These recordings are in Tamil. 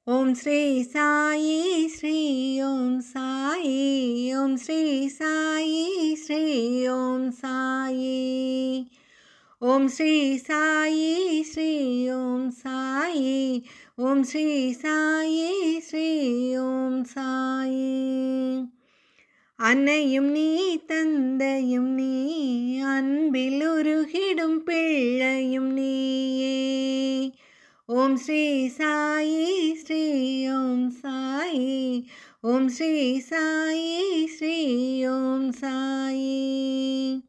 ஓம் ஸ்ரீ சாயி ஸ்ரீ ஓம் சாயி ஓம் ஸ்ரீ சாயி ஸ்ரீ ஓம் சாயி ஓம் ஸ்ரீ சாயி ஸ்ரீ ஓம் சாயி ஓம் ஸ்ரீ சாயி ஸ்ரீ ஓம் சாயி அன்னையும் நீ தந்தையும் நீ அன்பில் உருகிடும் பிள்ளையும் நீயே ஓம் ஸ்ரீ சாயி ஸ்ரீ ஓம் சாயி ஓம் ஸ்ரீ சாயி ஸ்ரீ ஓம் சாயி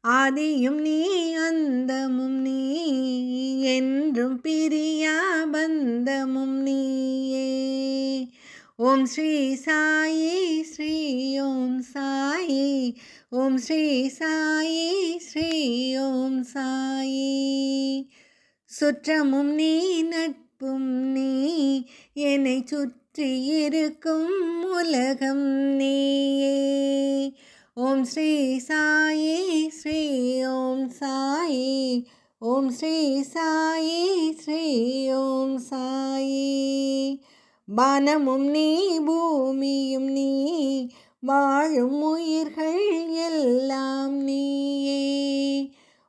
ஆதியும் நீ அந்தமும் நீ என்றும் பிரியா பந்தமும் நீயே ஓம் ஸ்ரீ சாயி ஸ்ரீ ஓம் சாயி ஓம் ஸ்ரீ சாயி ஸ்ரீ ஓம் சாயி சுற்றமும் நீ நட்பும் நீ என்னை சுற்றி இருக்கும் உலகம் நீயே ஓம் ஸ்ரீ சாயி ஸ்ரீ ஓம் சாயி ஓம் ஸ்ரீ சாயி ஸ்ரீ ஓம் சாயி வானமும் நீ பூமியும் நீ வாழும் உயிர்கள் எல்லாம் நீயே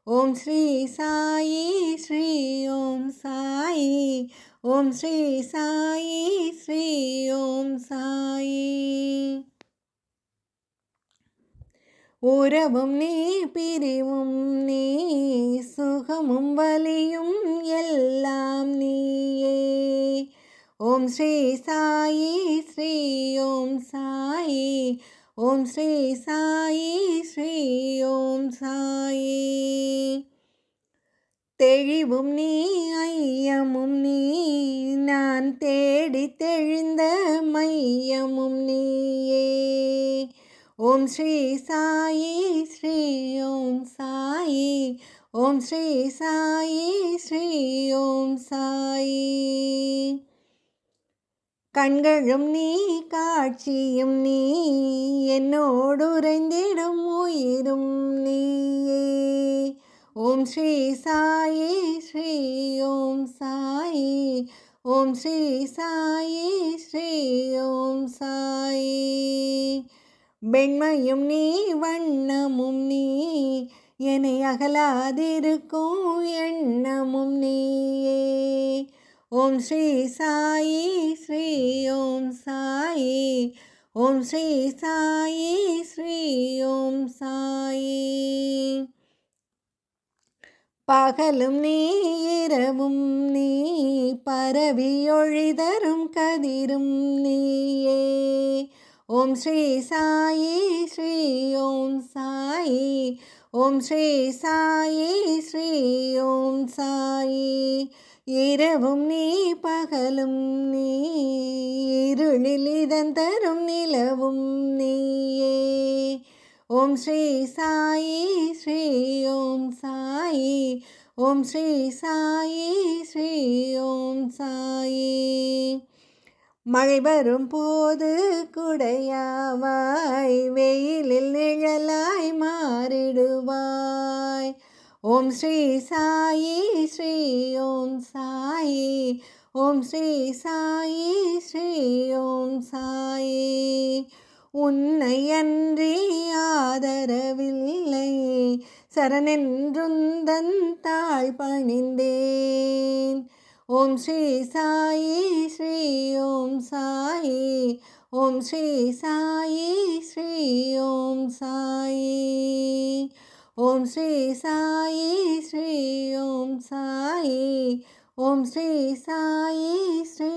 ஓம் ஸ்ரீ சாயி ஸ்ரீ ஓம் சாயி ஓம் ஸ்ரீ சாயி ஸ்ரீ ஓம் சாயி உறவும் நீ பிரிவும் நீ சுகமும் வலியும் எல்லாம் நீயே ஓம் ஸ்ரீ சாயி ஸ்ரீ ஓம் சாயி ஓம் ஸ்ரீ சாயி ஸ்ரீ ஓம் சாயி தெளிவும் நீ ஐயமும் நீ நான் தேடி தெளிந்த மையமும் நீயே ஓம் ஸ்ரீ சாயி ஸ்ரீ ஓம் சாயி ஓம் ஸ்ரீ சாயி ஸ்ரீ ஓம் சாயி கண்களும் நீ காட்சியும் நீ என்னோடு உறைந்திடும் உயிரும் நீயே ஓம் ஸ்ரீ சாயி ஸ்ரீ ஓம் சாயி ஓம் ஸ்ரீ சாயி ஸ்ரீ ஓம் சாயி வெண்மையும் நீ வண்ணமும் நீ என்னை அகலாதிருக்கும் எண்ணமும் நீயே ஓம் ஸ்ரீ சாயி ஸ்ரீ ஓம் சாயி ஓம் ஸ்ரீ சாயி ஸ்ரீ ஓம் சாயி பகலும் நீ இரவும் நீ பரவி ஒழிதரும் கதிரும் நீயே ஓம் ஸ்ரீ சாயி ஸ்ரீ ஓம் சாயி ஓம் ஸ்ரீ சாயி ஸ்ரீ ஓம் சாயி இரவும் நீ பகலும் நீ இருளில் இதன் தரும் நிலவும் நீயே ஓம் ஸ்ரீ சாயி ஸ்ரீ ஓம் சாயி ஓம் ஸ்ரீ சாயி ஸ்ரீ ஓம் சாயி மழை வரும் போது குடையாவாய் வெயிலில் நிழலாய் மாறிடுவாய் ஓம் ஸ்ரீ சாயி ஸ்ரீ ஓம் சாயி ஓம் ஸ்ரீ சாயி ஸ்ரீ ஓம் சாயி உன்னை அன்றி ஆதரவில்லை சரணென்றுந்தன் தாழ் பணிந்தேன் ஓம் ஸ்ரீ சாயி ஸ்ரீ ஓம் சாயி ஓம் ஸ்ரீ சாயி ஸ்ரீ ஓம் சாயி ஓம் ஸ்ரீ சாயி ஸ்ரீ ஓம் சாயி ஓம் ஸ்ரீ சாயி ஸ்ரீ